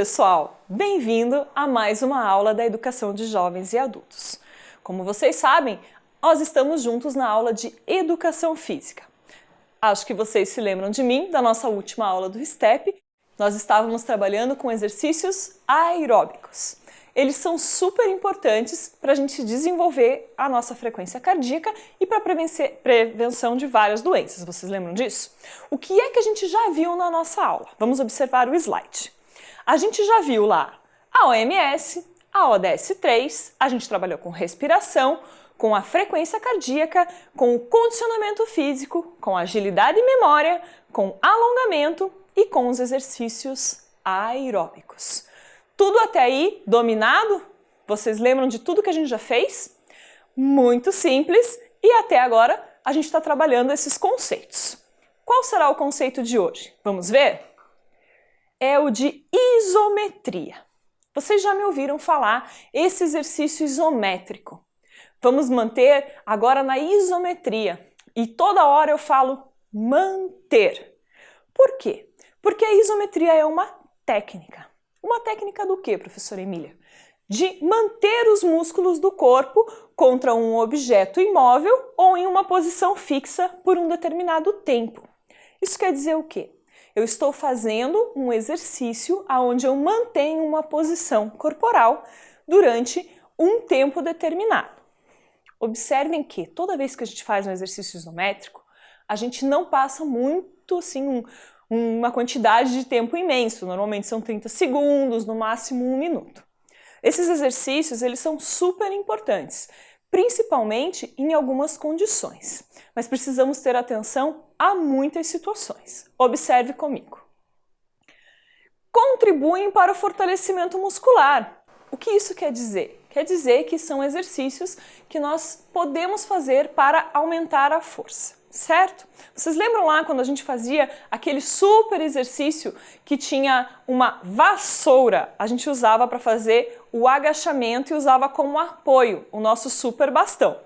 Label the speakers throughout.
Speaker 1: pessoal! Bem-vindo a mais uma aula da Educação de Jovens e Adultos. Como vocês sabem, nós estamos juntos na aula de Educação Física. Acho que vocês se lembram de mim, da nossa última aula do STEP. Nós estávamos trabalhando com exercícios aeróbicos. Eles são super importantes para a gente desenvolver a nossa frequência cardíaca e para a prevenção de várias doenças. Vocês lembram disso? O que é que a gente já viu na nossa aula? Vamos observar o slide. A gente já viu lá a OMS, a ODS-3, a gente trabalhou com respiração, com a frequência cardíaca, com o condicionamento físico, com agilidade e memória, com alongamento e com os exercícios aeróbicos. Tudo até aí dominado? Vocês lembram de tudo que a gente já fez? Muito simples e até agora a gente está trabalhando esses conceitos. Qual será o conceito de hoje? Vamos ver? É o de isometria. Vocês já me ouviram falar esse exercício isométrico. Vamos manter agora na isometria e toda hora eu falo manter. Por quê? Porque a isometria é uma técnica. Uma técnica do quê, professora Emília? De manter os músculos do corpo contra um objeto imóvel ou em uma posição fixa por um determinado tempo. Isso quer dizer o quê? Eu estou fazendo um exercício onde eu mantenho uma posição corporal durante um tempo determinado. Observem que toda vez que a gente faz um exercício isométrico, a gente não passa muito assim uma quantidade de tempo imenso, normalmente são 30 segundos, no máximo 1 minuto. Esses exercícios, eles são super importantes, principalmente em algumas condições, mas precisamos ter atenção a muitas situações. Observe comigo. Contribuem para o fortalecimento muscular. O que isso quer dizer? Quer dizer que são exercícios que nós podemos fazer para aumentar a força. Certo? Vocês lembram lá quando a gente fazia aquele super exercício que tinha uma vassoura? A gente usava para fazer o agachamento e usava como apoio o nosso super bastão.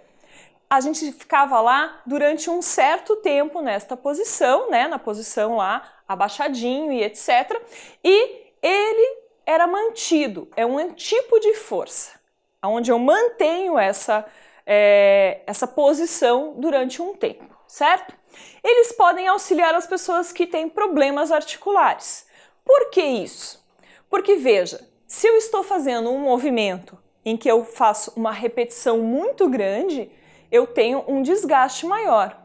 Speaker 1: A gente ficava lá durante um certo tempo nesta posição, né? Na posição lá, abaixadinho e etc. E ele era mantido, é um tipo de força, onde eu mantenho essa posição durante um tempo. Certo? Eles podem auxiliar as pessoas que têm problemas articulares. Por que isso? Porque veja, se eu estou fazendo um movimento em que eu faço uma repetição muito grande, eu tenho um desgaste maior.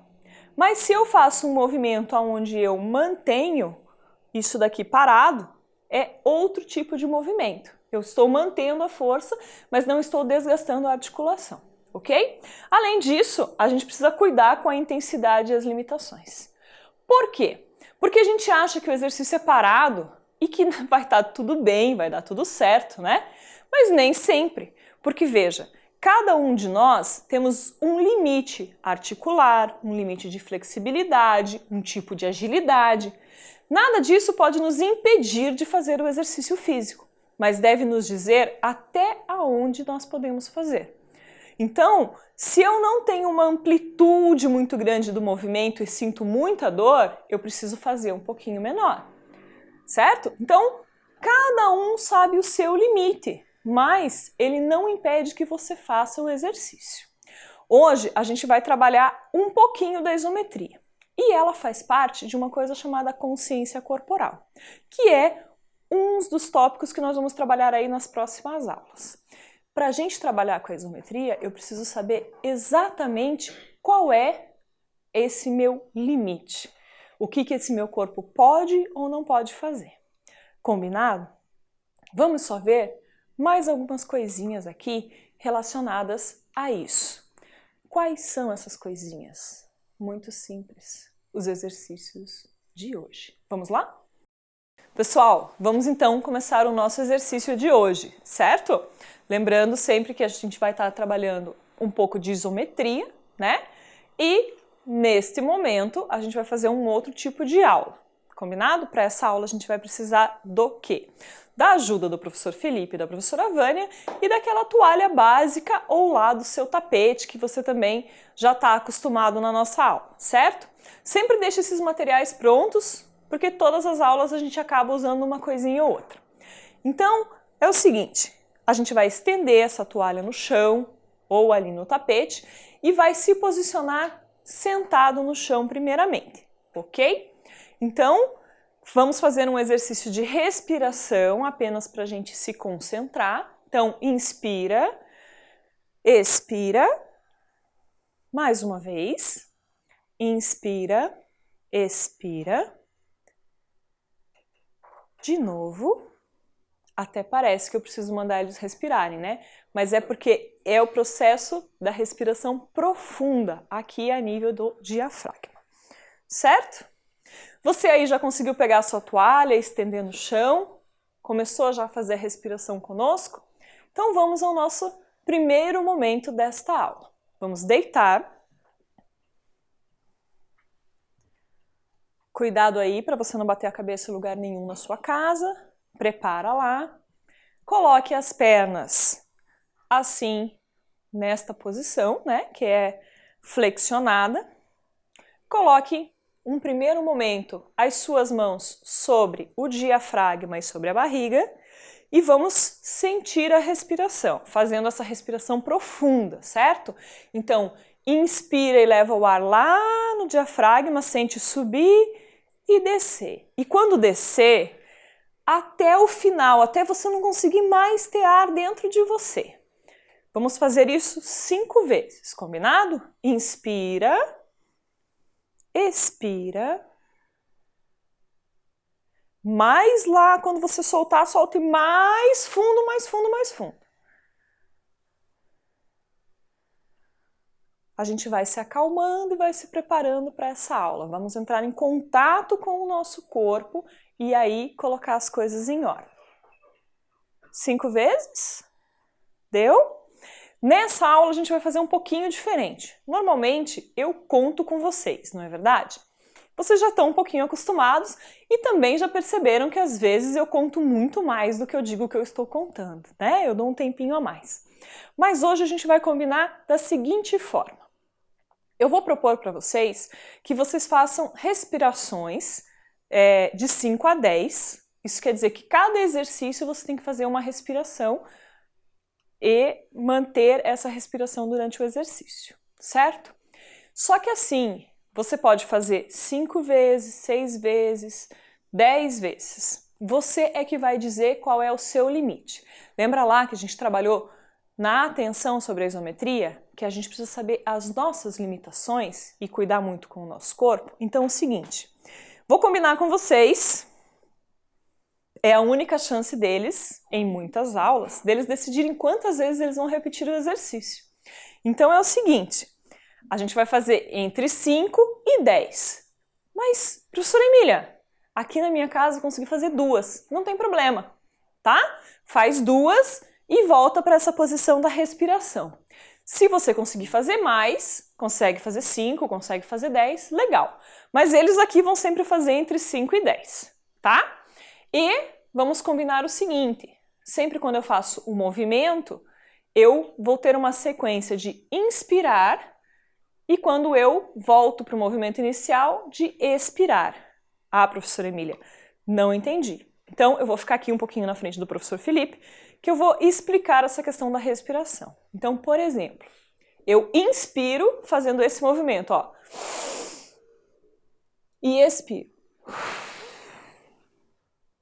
Speaker 1: Mas se eu faço um movimento onde eu mantenho isso daqui parado, é outro tipo de movimento. Eu estou mantendo a força, mas não estou desgastando a articulação. Ok? Além disso, a gente precisa cuidar com a intensidade e as limitações. Por quê? Porque a gente acha que o exercício é parado e que vai estar tudo bem, vai dar tudo certo, né? Mas nem sempre. Porque veja, cada um de nós temos um limite articular, um limite de flexibilidade, um tipo de agilidade. Nada disso pode nos impedir de fazer o exercício físico, mas deve nos dizer até aonde nós podemos fazer. Então, se eu não tenho uma amplitude muito grande do movimento e sinto muita dor, eu preciso fazer um pouquinho menor, certo? Então, cada um sabe o seu limite, mas ele não impede que você faça o exercício. Hoje, a gente vai trabalhar um pouquinho da isometria e ela faz parte de uma coisa chamada consciência corporal, que é um dos tópicos que nós vamos trabalhar aí nas próximas aulas. Para a gente trabalhar com a isometria, eu preciso saber exatamente qual é esse meu limite. O que esse meu corpo pode ou não pode fazer. Combinado? Vamos só ver mais algumas coisinhas aqui relacionadas a isso. Quais são essas coisinhas? Muito simples. Os exercícios de hoje. Vamos lá? Pessoal, vamos então começar o nosso exercício de hoje, certo? Lembrando sempre que a gente vai estar trabalhando um pouco de isometria, né? E neste momento a gente vai fazer um outro tipo de aula, combinado? Para essa aula a gente vai precisar do quê? Da ajuda do professor Felipe e da professora Vânia e daquela toalha básica ou lá do seu tapete que você também já está acostumado na nossa aula, certo? Sempre deixe esses materiais prontos, porque todas as aulas a gente acaba usando uma coisinha ou outra. Então, é o seguinte, a gente vai estender essa toalha no chão ou ali no tapete e vai se posicionar sentado no chão primeiramente, ok? Então, vamos fazer um exercício de respiração apenas para a gente se concentrar. Então, inspira, expira, mais uma vez, inspira, expira, de novo, até parece que eu preciso mandar eles respirarem, né? Mas é porque é o processo da respiração profunda, aqui a nível do diafragma, certo? Você aí já conseguiu pegar a sua toalha, estender no chão? Começou já a fazer a respiração conosco? Então vamos ao nosso primeiro momento desta aula. Vamos deitar. Cuidado aí para você não bater a cabeça em lugar nenhum na sua casa. Prepara lá. Coloque as pernas assim, nesta posição, né, que é flexionada. Coloque um primeiro momento as suas mãos sobre o diafragma e sobre a barriga e vamos sentir a respiração, fazendo essa respiração profunda, certo? Então, inspira e leva o ar lá no diafragma, sente subir e descer. E quando descer, até o final, até você não conseguir mais ter ar dentro de você. Vamos fazer isso 5 vezes, combinado? Inspira, expira. Mais lá, quando você soltar, solte mais fundo, mais fundo, mais fundo. A gente vai se acalmando e vai se preparando para essa aula. Vamos entrar em contato com o nosso corpo e aí colocar as coisas em ordem. 5 vezes? Deu? Nessa aula a gente vai fazer um pouquinho diferente. Normalmente eu conto com vocês, não é verdade? Vocês já estão um pouquinho acostumados e também já perceberam que às vezes eu conto muito mais do que eu digo que eu estou contando, né? Eu dou um tempinho a mais. Mas hoje a gente vai combinar da seguinte forma. Eu vou propor para vocês que vocês façam respirações de 5 a 10. Isso quer dizer que cada exercício você tem que fazer uma respiração e manter essa respiração durante o exercício, certo? Só que assim, você pode fazer 5 vezes, 6 vezes, 10 vezes. Você é que vai dizer qual é o seu limite. Lembra lá que a gente trabalhou na atenção sobre a isometria, que a gente precisa saber as nossas limitações e cuidar muito com o nosso corpo? Então é o seguinte, vou combinar com vocês. É a única chance deles, em muitas aulas, deles decidirem quantas vezes eles vão repetir o exercício. Então é o seguinte, a gente vai fazer entre 5 e 10. Mas, professora Emília, aqui na minha casa eu consegui fazer 2, não tem problema, tá? Faz 2 e volta para essa posição da respiração. Se você conseguir fazer mais, consegue fazer 5, consegue fazer 10, legal. Mas eles aqui vão sempre fazer entre 5 e 10, tá? E vamos combinar o seguinte, sempre quando eu faço o movimento, eu vou ter uma sequência de inspirar e quando eu volto para o movimento inicial, de expirar. Ah, professora Emília, não entendi. Então eu vou ficar aqui um pouquinho na frente do professor Felipe, que eu vou explicar essa questão da respiração. Então, por exemplo, eu inspiro fazendo esse movimento, ó, e expiro.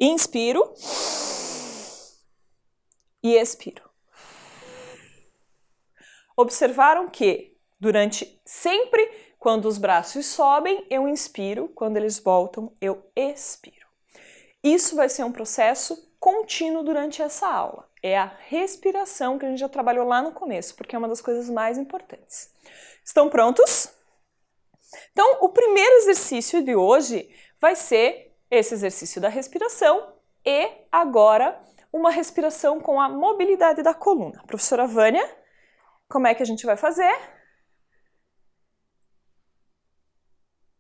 Speaker 1: Inspiro e expiro. Observaram que sempre quando os braços sobem, eu inspiro, quando eles voltam, eu expiro. Isso vai ser um processo contínuo durante essa aula. É a respiração que a gente já trabalhou lá no começo, porque é uma das coisas mais importantes. Estão prontos? Então, o primeiro exercício de hoje vai ser esse exercício da respiração e agora uma respiração com a mobilidade da coluna. Professora Vânia, como é que a gente vai fazer?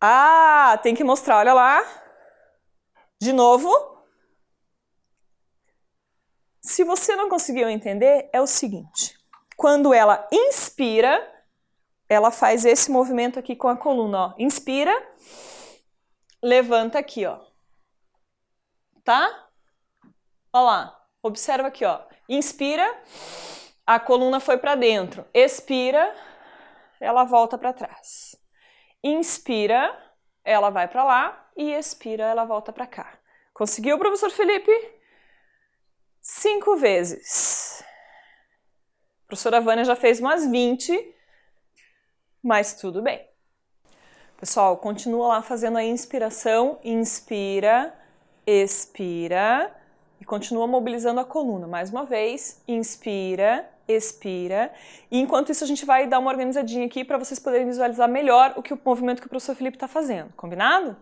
Speaker 1: Ah, tem que mostrar, olha lá. De novo. Se você não conseguiu entender, é o seguinte. Quando ela inspira, ela faz esse movimento aqui com a coluna, ó. Inspira, levanta aqui, ó. Tá? Olha lá. Observa aqui, ó. Inspira, a coluna foi para dentro. Expira, ela volta para trás. Inspira, ela vai para lá e expira, ela volta para cá. Conseguiu, professor Felipe? 5 vezes. A professora Vânia já fez umas 20, mas tudo bem. Pessoal, continua lá fazendo a inspiração. Inspira, expira e continua mobilizando a coluna. Mais uma vez, inspira, expira. E enquanto isso a gente vai dar uma organizadinha aqui para vocês poderem visualizar melhor o movimento que o professor Felipe está fazendo. Combinado?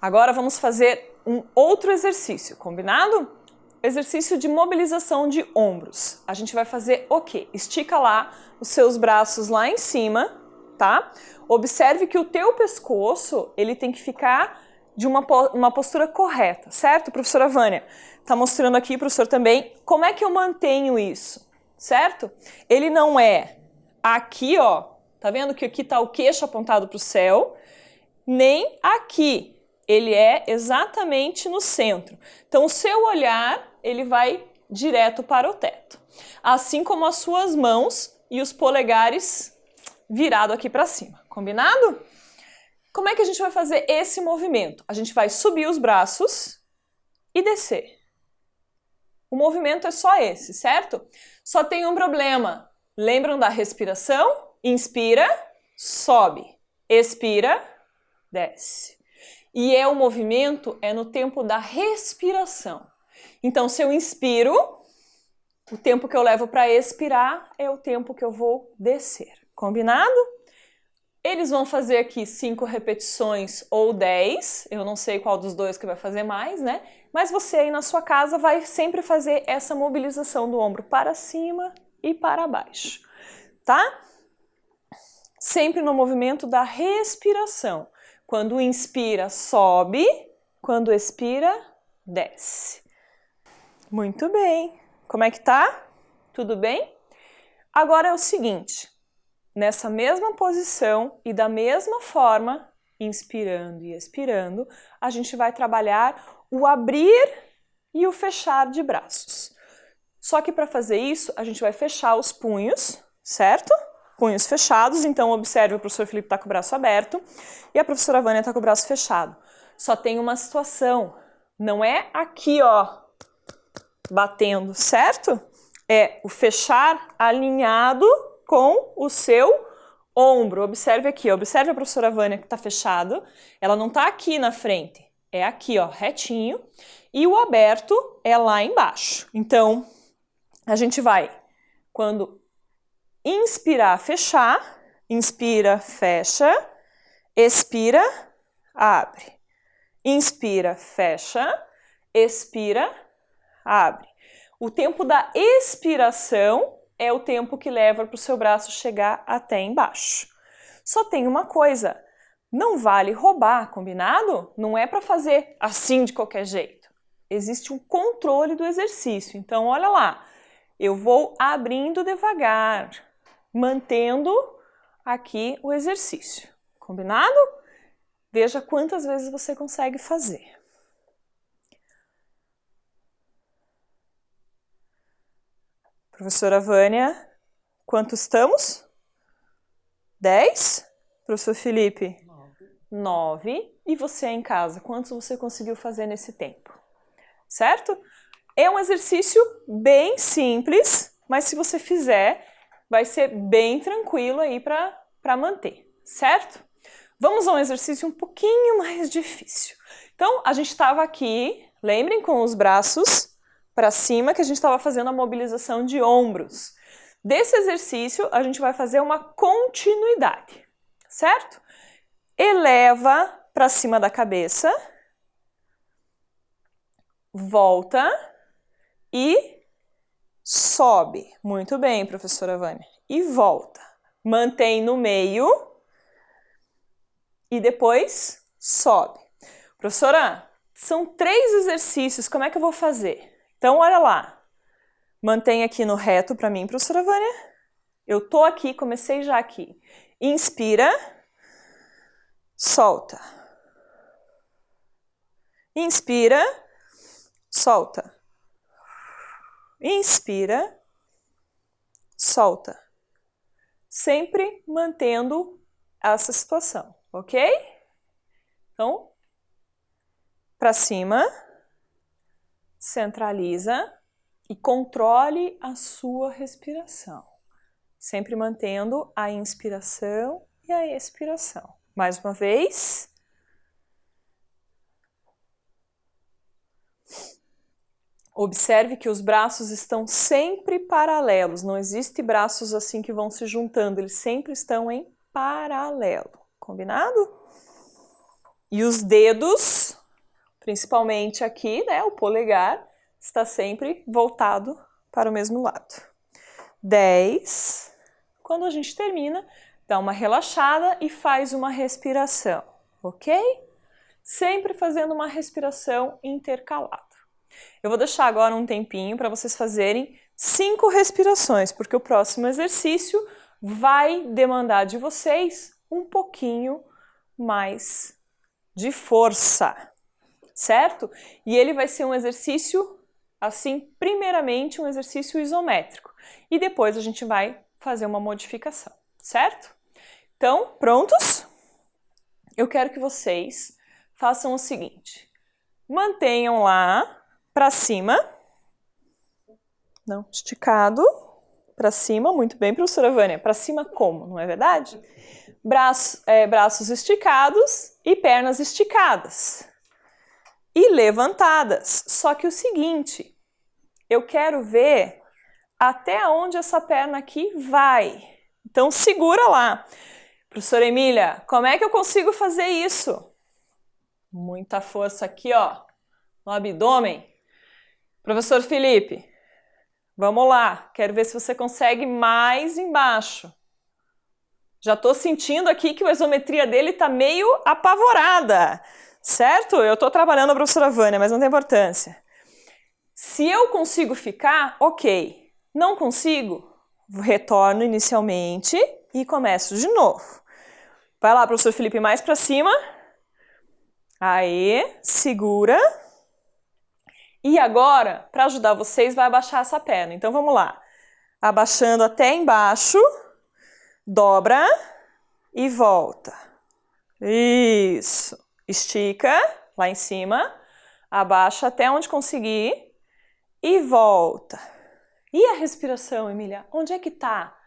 Speaker 1: Agora vamos fazer um outro exercício. Combinado? Exercício de mobilização de ombros. A gente vai fazer o quê? Estica lá os seus braços lá em cima, tá? Observe que o teu pescoço, ele tem que ficar de uma postura correta, certo, professora Vânia? Tá mostrando aqui, professor, também, como é que eu mantenho isso, certo? Ele não é aqui, ó, tá vendo que aqui tá o queixo apontado para o céu, nem aqui. Ele é exatamente no centro. Então, o seu olhar, ele vai direto para o teto. Assim como as suas mãos e os polegares virado aqui para cima. Combinado? Como é que a gente vai fazer esse movimento? A gente vai subir os braços e descer. O movimento é só esse, certo? Só tem um problema. Lembram da respiração? Inspira, sobe. Expira, desce. E o movimento é no tempo da respiração. Então, se eu inspiro, o tempo que eu levo para expirar é o tempo que eu vou descer. Combinado? Eles vão fazer aqui 5 repetições ou 10. Eu não sei qual dos dois que vai fazer mais, né? Mas você aí na sua casa vai sempre fazer essa mobilização do ombro para cima e para baixo, tá? Sempre no movimento da respiração. Quando inspira, sobe. Quando expira, desce. Muito bem. Como é que tá? Tudo bem? Agora é o seguinte. Nessa mesma posição e da mesma forma, inspirando e expirando, a gente vai trabalhar o abrir e o fechar de braços. Só que para fazer isso, a gente vai fechar os punhos, certo? Punhos fechados, então observe, o professor Felipe está com o braço aberto e a professora Vânia está com o braço fechado. Só tem uma situação, não é aqui, ó, batendo, certo? É o fechar alinhado com o seu ombro. Observe aqui, observe a professora Vânia que está fechado, ela não está aqui na frente, é aqui, ó, retinho, e o aberto é lá embaixo. Então, a gente vai, quando inspirar, fechar, inspira, fecha, expira, abre. Inspira, fecha, expira, abre. O tempo da expiração é o tempo que leva para o seu braço chegar até embaixo. Só tem uma coisa, não vale roubar, combinado? Não é para fazer assim de qualquer jeito. Existe um controle do exercício. Então, olha lá, eu vou abrindo devagar, mantendo aqui o exercício. Combinado? Veja quantas vezes você consegue fazer. Professora Vânia, quantos estamos? 10? Professor Felipe? 9. E você em casa, quantos você conseguiu fazer nesse tempo? Certo? É um exercício bem simples, mas se você fizer, vai ser bem tranquilo aí para manter, certo? Vamos a um exercício um pouquinho mais difícil. Então, a gente estava aqui, lembrem, com os braços para cima, que a gente estava fazendo a mobilização de ombros. Desse exercício, a gente vai fazer uma continuidade, certo? Eleva para cima da cabeça, volta e sobe. Muito bem, professora Vânia. E volta. Mantém no meio e depois sobe. Professora, são 3 exercícios, como é que eu vou fazer? Então, olha lá. Mantém aqui no reto para mim, professora Vânia. Eu tô aqui, comecei já aqui. Inspira, solta. Inspira, solta. Inspira, solta. Sempre mantendo essa situação, ok? Então, para cima, centraliza e controle a sua respiração. Sempre mantendo a inspiração e a expiração. Mais uma vez. Observe que os braços estão sempre paralelos. Não existe braços assim que vão se juntando. Eles sempre estão em paralelo. Combinado? E os dedos, principalmente aqui, né, o polegar, está sempre voltado para o mesmo lado. 10. Quando a gente termina, dá uma relaxada e faz uma respiração, ok? Sempre fazendo uma respiração intercalada. Eu vou deixar agora um tempinho para vocês fazerem 5 respirações, porque o próximo exercício vai demandar de vocês um pouquinho mais de força, certo? E ele vai ser um exercício, assim, primeiramente um exercício isométrico. E depois a gente vai fazer uma modificação, certo? Então, prontos? Eu quero que vocês façam o seguinte. Mantenham lá para cima. Não, esticado. Para cima, muito bem, professora Vânia. Para cima como, não é verdade? Braços esticados e pernas esticadas. E levantadas. Só que o seguinte, eu quero ver até onde essa perna aqui vai. Então segura lá. Professora Emília, como é que eu consigo fazer isso? Muita força aqui, ó, no abdômen. Professor Felipe, vamos lá. Quero ver se você consegue mais embaixo. Já estou sentindo aqui que a isometria dele está meio apavorada, certo? Eu estou trabalhando a professora Vânia, mas não tem importância. Se eu consigo ficar, ok. Não consigo, retorno inicialmente e começo de novo. Vai lá, professor Felipe, mais para cima. Aí, segura. E agora, para ajudar vocês, vai abaixar essa perna. Então, vamos lá. Abaixando até embaixo, dobra e volta. Isso. Estica lá em cima, abaixa até onde conseguir e volta. E a respiração, Emília? Onde é que tá?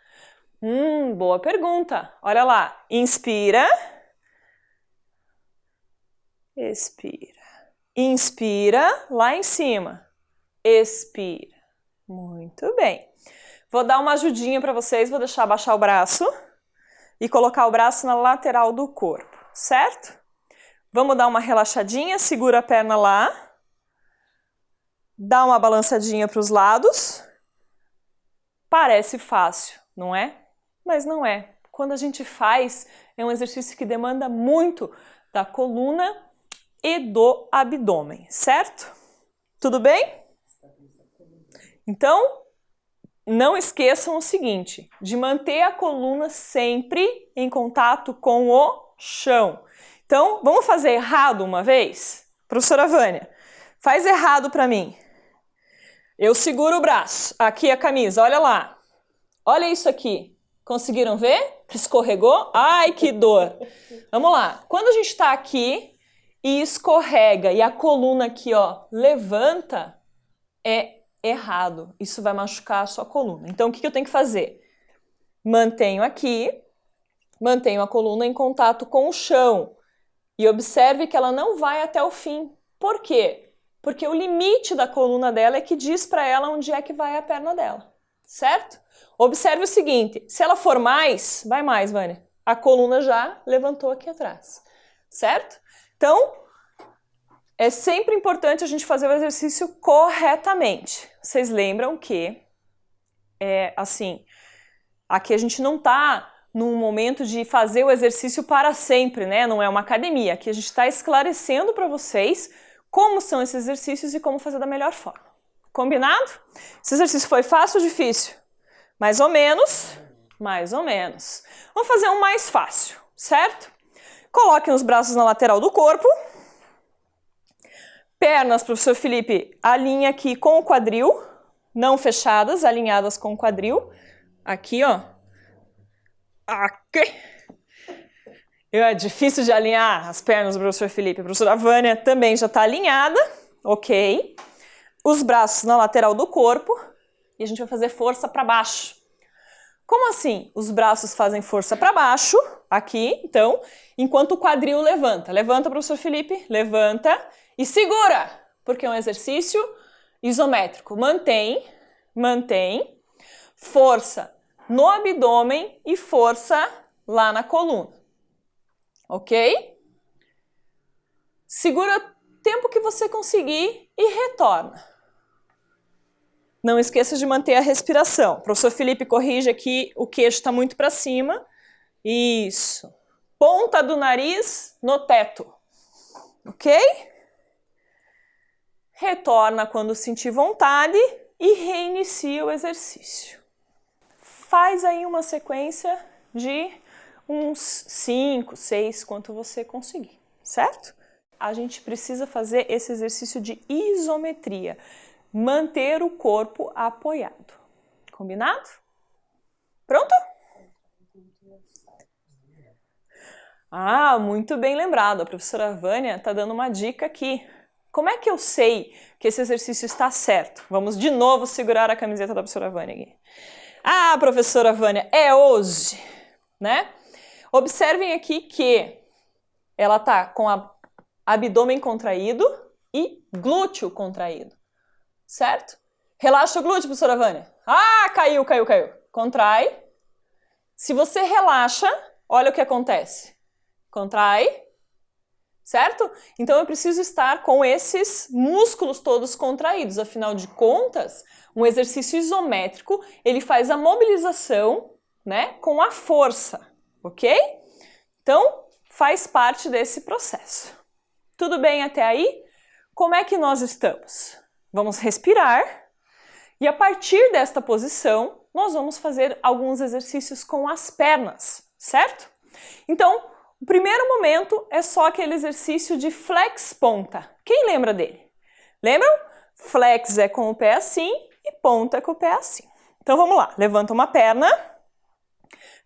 Speaker 1: Boa pergunta. Olha lá. Inspira. Expira. Inspira lá em cima. Expira. Muito bem. Vou dar uma ajudinha para vocês. Vou deixar abaixar o braço e colocar o braço na lateral do corpo, certo? Vamos dar uma relaxadinha. Segura a perna lá. Dá uma balançadinha para os lados. Parece fácil, não é? Mas não é. Quando a gente faz, é um exercício que demanda muito da coluna e do abdômen, certo? Tudo bem? Então, não esqueçam o seguinte, de manter a coluna sempre em contato com o chão. Então, vamos fazer errado uma vez? Professora Vânia, faz errado para mim. Eu seguro o braço, aqui a camisa, olha lá. Olha isso aqui. Conseguiram ver? Que escorregou? Ai, que dor! Vamos lá. Quando a gente está aqui e escorrega e a coluna aqui, ó, levanta, é errado. Isso vai machucar a sua coluna. Então, o que eu tenho que fazer? Mantenho aqui, mantenho a coluna em contato com o chão e observe que ela não vai até o fim. Por quê? Porque o limite da coluna dela é que diz para ela onde é que vai a perna dela, certo? Observe o seguinte, se ela for mais, vai mais, Vânia. A coluna já levantou aqui atrás, certo? Então, é sempre importante a gente fazer o exercício corretamente. Vocês lembram que, aqui a gente não está num momento de fazer o exercício para sempre, né? Não é uma academia. Aqui a gente está esclarecendo para vocês como são esses exercícios e como fazer da melhor forma. Combinado? Esse exercício foi fácil ou difícil? Mais ou menos. Mais ou menos. Vamos fazer um mais fácil, certo? Coloquem os braços na lateral do corpo. Pernas, professor Felipe, alinha aqui com o quadril. não fechadas, alinhadas com o quadril. Aqui, ó. Aqui. É difícil de alinhar as pernas do professor Felipe. A professora Vânia também já está alinhada. Ok. Os braços na lateral do corpo. E a gente vai fazer força para baixo. Como assim? Os braços fazem força para baixo, aqui, então, enquanto o quadril levanta. Levanta, professor Felipe, levanta e segura, porque é um exercício isométrico. Mantém, mantém, força no abdômen e força lá na coluna. Ok? Segura o tempo que você conseguir e retorna. Não esqueça de manter a respiração. O professor Felipe corrige aqui, o queixo está muito para cima. Isso. Ponta do nariz no teto. Ok? Retorna quando sentir vontade e reinicia o exercício. Faz aí uma sequência de uns 5, 6, quanto você conseguir, certo? A gente precisa fazer esse exercício de isometria. Manter o corpo apoiado. Combinado? Pronto? Ah, muito bem lembrado. A professora Vânia está dando uma dica aqui. Como é que eu sei que esse exercício está certo? Vamos de novo segurar a camiseta da professora Vânia aqui. Ah, professora Vânia, é hoje, né? Observem aqui que ela está com o abdômen contraído e glúteo contraído. Certo? Relaxa o glúteo, professora Vânia. Ah, caiu. Contrai. Se você relaxa, olha o que acontece. Contrai. Certo? Então eu preciso estar com esses músculos todos contraídos. Afinal de contas, um exercício isométrico, ele faz a mobilização, né, com a força. Ok? Então, faz parte desse processo. Tudo bem até aí? Como é que nós estamos? Vamos respirar e a partir desta posição nós vamos fazer alguns exercícios com as pernas, certo? Então, o primeiro momento é só aquele exercício de flex ponta. Quem lembra dele? Lembram? Flex é com o pé assim e ponta é com o pé assim. Então vamos lá, levanta uma perna,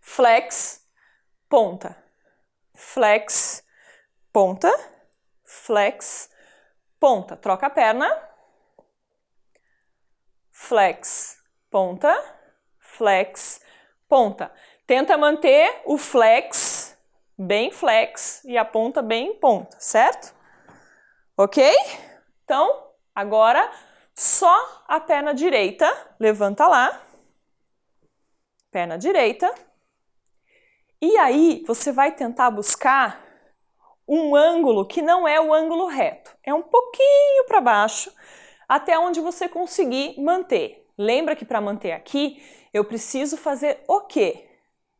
Speaker 1: flex, ponta, flex, ponta, flex, ponta. Troca a perna. Flex, ponta, flex, ponta. Tenta manter o flex bem flex e a ponta bem ponta, certo? Ok? Então, agora só a perna direita, levanta lá, perna direita, e aí você vai tentar buscar um ângulo que não é o ângulo reto, é um pouquinho para baixo, até onde você conseguir manter. Lembra que para manter aqui, eu preciso fazer o quê?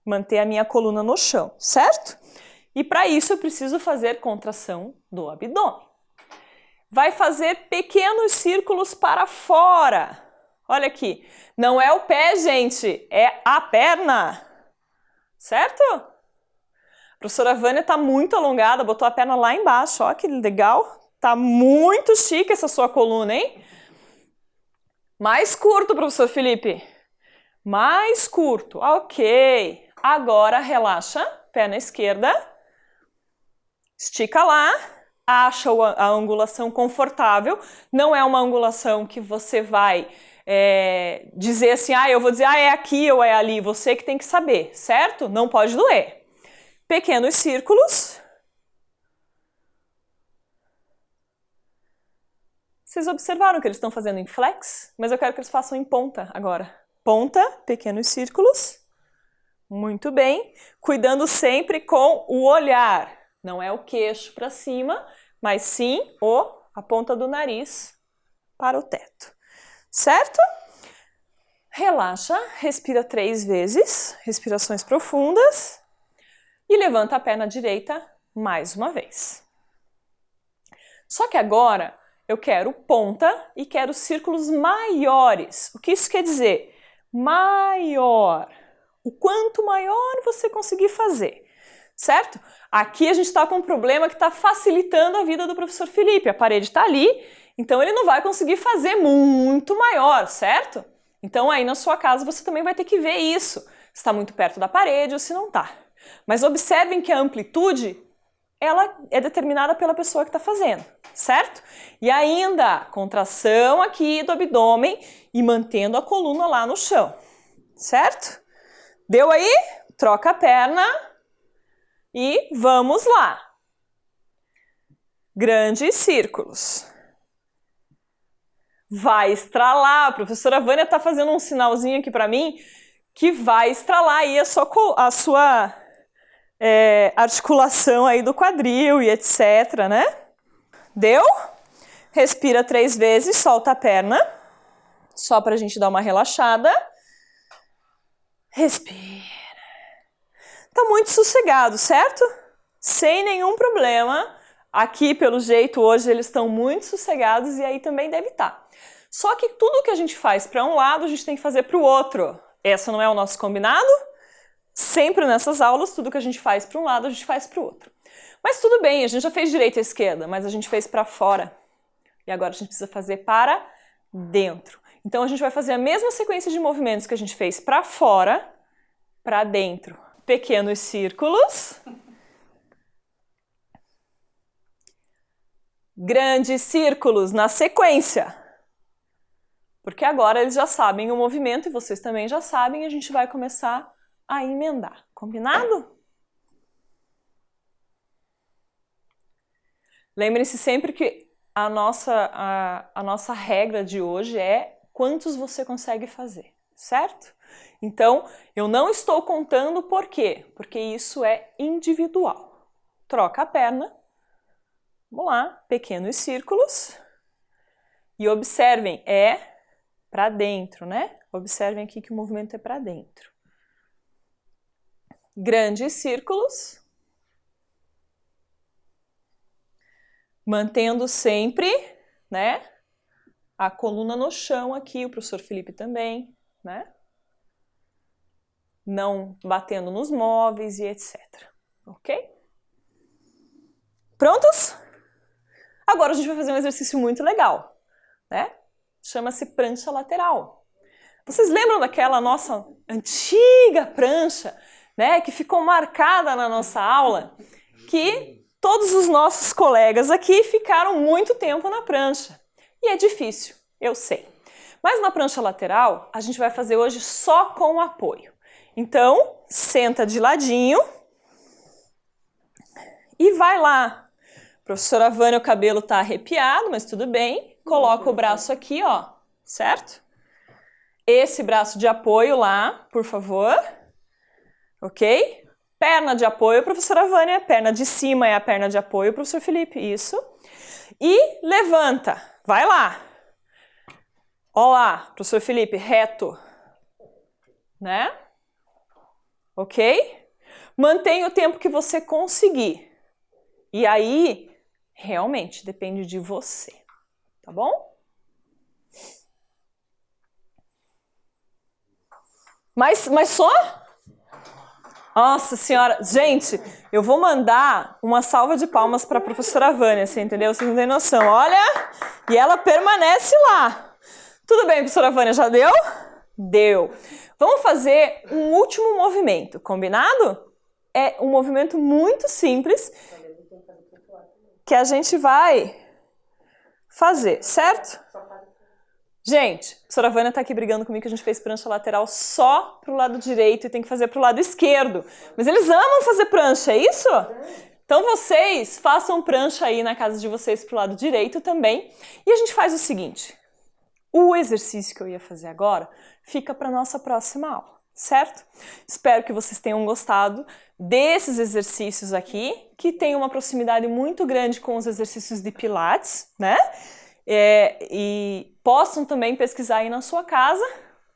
Speaker 1: Manter a minha coluna no chão, certo? E para isso eu preciso fazer contração do abdômen. Vai fazer pequenos círculos para fora. Olha aqui, não é o pé, gente, é a perna, certo? A professora Vânia está muito alongada, botou a perna lá embaixo, ó que legal. Tá muito chique essa sua coluna, hein? Mais curto, professor Felipe. Mais curto, ok. Agora relaxa, perna esquerda. Estica lá, acha a angulação confortável. Não é uma angulação que você vai dizer assim, eu vou dizer, é aqui ou é ali. Você que tem que saber, certo? Não pode doer. Pequenos círculos. Vocês observaram que eles estão fazendo em flex? Mas eu quero que eles façam em ponta agora. Ponta, pequenos círculos. Muito bem. Cuidando sempre com o olhar. Não é o queixo para cima, mas sim a ponta do nariz para o teto. Certo? Relaxa, respira 3 vezes. Respirações profundas. E levanta a perna direita mais uma vez. Só que agora eu quero ponta e quero círculos maiores. O que isso quer dizer? Maior. O quanto maior você conseguir fazer, certo? Aqui a gente está com um problema que está facilitando a vida do professor Felipe. A parede está ali, Então ele não vai conseguir fazer muito maior, certo? Então aí na sua casa você também vai ter que ver isso, se está muito perto da parede ou se não está. Mas observem que a amplitude, ela é determinada pela pessoa que está fazendo, certo? E ainda, contração aqui do abdômen e mantendo a coluna lá no chão, certo? Deu aí? Troca a perna e vamos lá. Grandes círculos. Vai estralar. A professora Vânia está fazendo um sinalzinho aqui para mim que vai estralar aí a sua articulação aí do quadril e etc, né? Deu? Respira 3 vezes, solta a perna. Só para a gente dar uma relaxada. Respira. Tá muito sossegado, certo? Sem nenhum problema. Aqui, pelo jeito, hoje eles estão muito sossegados e aí também deve estar. Só que tudo que a gente faz para um lado, a gente tem que fazer para o outro. Esse não é o nosso combinado? Sempre nessas aulas, tudo que a gente faz para um lado, a gente faz para o outro. Mas tudo bem, a gente já fez direita e esquerda, mas a gente fez para fora. E agora a gente precisa fazer para dentro. Então a gente vai fazer a mesma sequência de movimentos que a gente fez para fora, para dentro. Pequenos círculos. Grandes círculos na sequência. Porque agora eles já sabem o movimento e vocês também já sabem, e a gente vai começar a emendar. Combinado? Lembrem-se sempre que a nossa regra de hoje é quantos você consegue fazer, certo? Então, eu não estou contando por quê? Porque isso é individual. Troca a perna. Vamos lá, pequenos círculos. E observem, é para dentro, né? Observem aqui que o movimento é para dentro. Grandes círculos. Mantendo sempre, né, a coluna no chão aqui, o professor Felipe também, né? Não batendo nos móveis e etc. Ok? Prontos? Agora a gente vai fazer um exercício muito legal, né? Chama-se prancha lateral. Vocês lembram daquela nossa antiga prancha, né, que ficou marcada na nossa aula, que todos os nossos colegas aqui ficaram muito tempo na prancha. E é difícil, eu sei. Mas na prancha lateral, a gente vai fazer hoje só com apoio. Então, senta de ladinho e vai lá. Professora Vânia, o cabelo tá arrepiado, mas tudo bem. Coloca o braço aqui, ó, certo? Esse braço de apoio lá, por favor. Ok? Perna de apoio, professora Vânia. Perna de cima é a perna de apoio, professor Felipe. Isso. E levanta. Vai lá. Ó lá, professor Felipe, reto. Né? Ok? Mantenha o tempo que você conseguir. E aí, realmente, depende de você. Tá bom? Mas só? Nossa senhora, gente, eu vou mandar uma salva de palmas para a professora Vânia, você entendeu? Vocês não têm noção. Olha, e ela permanece lá. Tudo bem, professora Vânia, já deu? Deu. Vamos fazer um último movimento, combinado? É um movimento muito simples que a gente vai fazer, certo? Gente, a professora Vânia tá aqui brigando comigo que a gente fez prancha lateral só pro lado direito e tem que fazer pro lado esquerdo. Mas eles amam fazer prancha, é isso? Então vocês façam prancha aí na casa de vocês pro lado direito também. E a gente faz o seguinte, o exercício que eu ia fazer agora fica para nossa próxima aula, certo? Espero que vocês tenham gostado desses exercícios aqui, que tem uma proximidade muito grande com os exercícios de Pilates, né? E possam também pesquisar aí na sua casa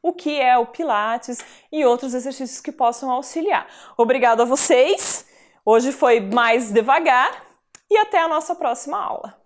Speaker 1: o que é o Pilates e outros exercícios que possam auxiliar. Obrigado a vocês, hoje foi mais devagar e até a nossa próxima aula.